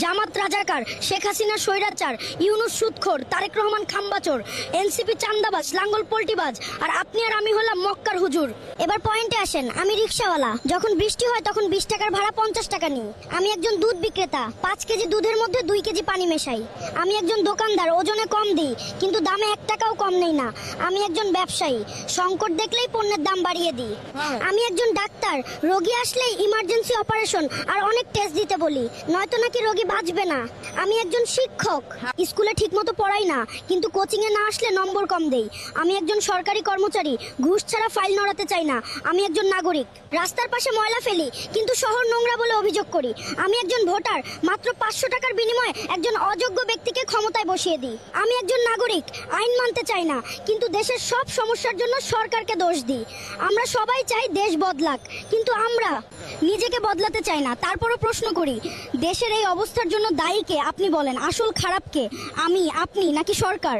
জামাত রাজাকার, শেখ হাসিনা স্বৈরাচার, ইউনূস সুদখোর, তারেক রহমান খাম্বাচোর, এনসিপি চান্দাবাজ, লাঙ্গল পোল্টিবাজ, আর আপনি আর আমি হলাম মক্কার হুজুর। এবার পয়েন্টে আসেন। আমি রিক্সাওয়ালা, যখন বৃষ্টি হয় তখন 20 টাকার ভাড়া 50 টাকা নিই। আমি একজন দুধ বিক্রেতা, 5 কেজি দুধের মধ্যে 2 কেজি পানি মেশাই। আমি একজন দোকানদার, ওজনে কম দিই কিন্তু দামে 1 টাকাও কম নেই না। আমি একজন ব্যবসায়ী, সংকট দেখলেই পণ্যের দাম বাড়িয়ে দিই। আমি একজন ডাক্তার, রোগী আসলেই ইমার্জেন্সি অপারেশন আর অনেক টেস্ট দিতে বলি, নয়তো নাকি রোগী বাঁচবে না। আমি একজন শিক্ষক, স্কুলে ঠিকমতো পড়াই না কিন্তু কোচিং এ না আসলে নম্বর কম দেই। আমি একজন সরকারি কর্মচারী, ঘুষ ছাড়া ফাইল নড়াতে চাই না। আমি একজন নাগরিক, রাস্তার পাশে ময়লা ফেলি কিন্তু শহর নোংরা বলে অভিযোগ করি। আমি একজন ভোটার, মাত্র 500 টাকার বিনিময়ে একজন অযোগ্য ব্যক্তিকে ক্ষমতায় বসিয়ে দিই। আমি একজন নাগরিক, আইন মানতে চাই না কিন্তু দেশের সব সমস্যার জন্য সরকারকে দোষ দিই। আমরা সবাই চাই দেশ বদলাক কিন্তু আমরা নিজেকে বদলাতে চাই না। তারপরও প্রশ্ন করি, দেশের এই অবস্থার জন্য দায়ী কে? আপনি বলেন, আসল খারাপ কে? আমি, আপনি নাকি সরকার?